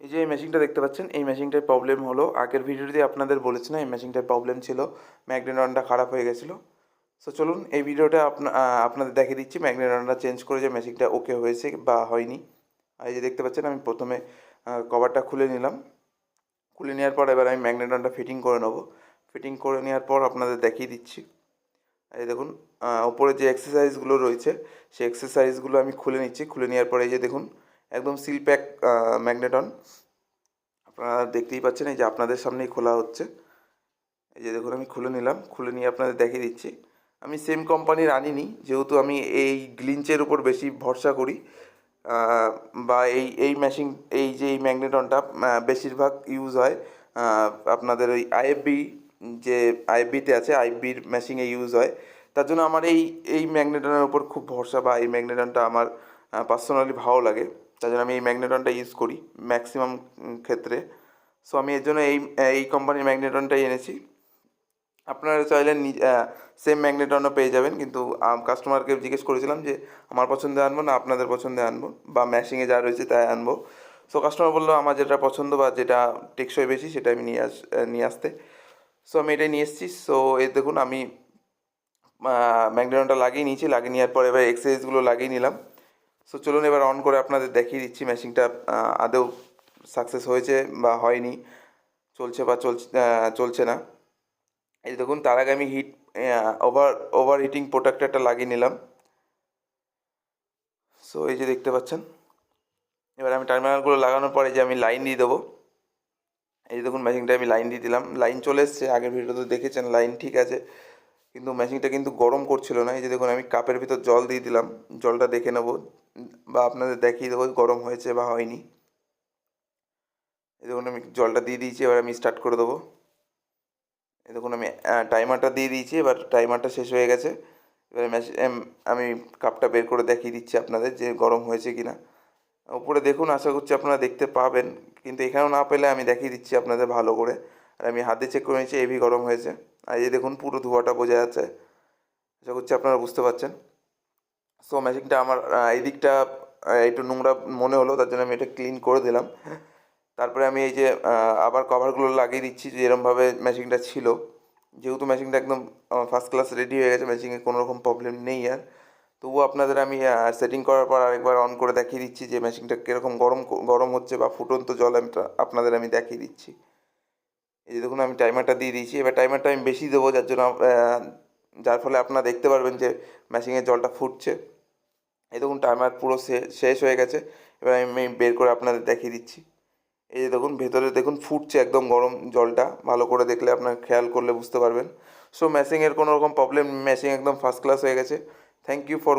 এই যে এই মেশিনটা দেখতে পাচ্ছেন, এই মেশিনটার প্রবলেম হলো, আগের ভিডিওতে আপনাদের বলেছি না এই মেশিনটার প্রবলেম ছিল, ম্যাগনেটনটা খারাপ হয়ে গেছিলো। সো চলুন এই ভিডিওটা আপনাদের দেখিয়ে দিচ্ছি ম্যাগনেটনটা চেঞ্জ করে যে মেশিনটা ওকে হয়েছে বা হয়নি। আর এই যে দেখতে পাচ্ছেন আমি প্রথমে কভারটা খুলে নিলাম, খুলে নেওয়ার পর এবার আমি ম্যাগনেটনটা ফিটিং করে নেবো। ফিটিং করে নেওয়ার পর আপনাদের দেখিয়ে দিচ্ছি। এই দেখুন ওপরে যে এক্সারসাইজগুলো রয়েছে সেই এক্সারসাইজগুলো আমি খুলে নিচ্ছি। খুলে নেওয়ার পরে এই যে দেখুন একদম সিল প্যাক ম্যাগনেটন আপনারা দেখতেই পাচ্ছেন, এই যে আপনাদের সামনেই খোলা হচ্ছে। এই যে দেখুন আমি খুলে নিলাম, খুলে নিয়ে আপনাদের দেখিয়ে দিচ্ছি। আমি সেম কোম্পানির আনিনি, যেহেতু আমি এই গ্লিঞ্চের উপর বেশি ভরসা করি, বা এই মেশিন এই যে এই ম্যাগনেটনটা বেশিরভাগ ইউজ হয় আপনাদের ওই আইএফবি, যে আইএফবিতে আছে আইএফবির মেশিনে ইউজ হয়। তার জন্য আমার এই ম্যাগনেটনের ওপর খুব ভরসা, বা এই ম্যাগনেটনটা আমার পার্সোনালি ভালো লাগে। তার জন্য আমি এই ম্যাগনেটনটা ইউজ করি ম্যাক্সিমাম ক্ষেত্রে। সো আমি এর জন্য এই কোম্পানির ম্যাগনেটনটাই এনেছি। আপনারা চাইলে সেম ম্যাগনেটনও পেয়ে যাবেন, কিন্তু কাস্টমারকে জিজ্ঞেস করেছিলাম যে আমার পছন্দে আনবো না আপনাদের পছন্দে আনবো, বা ম্যাশিংয়ে যা রয়েছে তাই আনবো। সো কাস্টমার বললো আমার যেটা পছন্দ বা যেটা টেকসই বেশি সেটা আমি নিয়ে আসতে। সো আমি এটাই নিয়ে এসেছি। সো এই দেখুন আমি ম্যাগনেটনটা লাগিয়ে নিয়েছি, লাগিয়ে নেওয়ার পর এবার এক্সারসাইজগুলো লাগিয়ে নিলাম। সো চলুন এবার অন করে আপনাদের দেখিয়ে দিচ্ছি মেশিনটা আদৌ সাকসেস হয়েছে বা হয়নি, চলছে বা চলছে না। এই দেখুন তার আগে আমি ওভার হিটিং প্রোটেক্টরটা লাগিয়ে নিলাম। সো এই যে দেখতে পাচ্ছেন, এবার আমি টার্মিনালগুলো লাগানোর পরে যে আমি লাইন দিয়ে দেবো। এই যে দেখুন মেশিনটা আমি লাইন দিয়ে দিলাম, লাইন চলে এসছে, আগের ভিডিওতে দেখেছেন লাইন ঠিক আছে, কিন্তু মেশিনটা কিন্তু গরম করছিল না। এই যে দেখুন আমি কাপের ভিতর জল দিয়ে দিলাম, জলটা দেখে নেবো বা আপনাদের দেখিয়ে দেবো গরম হয়েছে বা হয়নি। এই দেখুন আমি জলটা দিয়ে দিয়েছি, এবার আমি স্টার্ট করে দেবো। এই দেখুন আমি টাইমারটা দিয়ে দিয়েছি, এবার টাইমারটা শেষ হয়ে গেছে। এবার আমি কাপটা বের করে দেখিয়ে দিচ্ছি আপনাদের যে গরম হয়েছে কি না। উপরে দেখুন, আশা করছি আপনারা দেখতে পাবেন, কিন্তু এখানেও না পেলে আমি দেখিয়ে দিচ্ছি আপনাদের ভালো করে। আর আমি হাতে চেক করে নিচ্ছি, হেভি গরম হয়েছে। আর এই দেখুন পুরো ধোঁয়াটা বোঝা যাচ্ছে, আশা করছি আপনারা বুঝতে পারছেন। সো মেশিনটা আমার এই দিকটা একটু নোংরা মনে হলো, তার জন্য আমি এটা ক্লিন করে দিলাম। তারপরে আমি এই যে আবার কভারগুলো লাগিয়ে দিচ্ছি যেরকমভাবে মেশিনটা ছিল। যেহেতু মেশিনটা একদম ফার্স্ট ক্লাস রেডি হয়ে গেছে, মেশিনে কোনো রকম প্রবলেম নেই আর। তবুও আপনাদের আমি সেটিং করার পর আরেকবার অন করে দেখিয়ে দিচ্ছি যে মেশিনটা কীরকম গরম হচ্ছে, বা ফুটন্ত জল আপনাদের আমি দেখিয়ে দিচ্ছি। এই যে দেখুন আমি টাইমারটা দিয়ে দিয়েছি, এবার টাইমারটা আমি বেশি দেবো, যার ফলে আপনারা দেখতে পারবেন যে মেশিনের জলটা ফুটছে। এই দেখুন টাইমার পুরো শেষ হয়ে গেছে, এবার আমি বের করে আপনাদের দেখিয়ে দিচ্ছি। এই যে দেখুন ভেতরে দেখুন ফুটছে একদম গরম জলটা, ভালো করে দেখলে আপনার খেয়াল করলে বুঝতে পারবেন। সো মেশিনের কোনো রকম প্রবলেম, মেশিন একদম ফার্স্ট ক্লাস হয়ে গেছে। Thank you for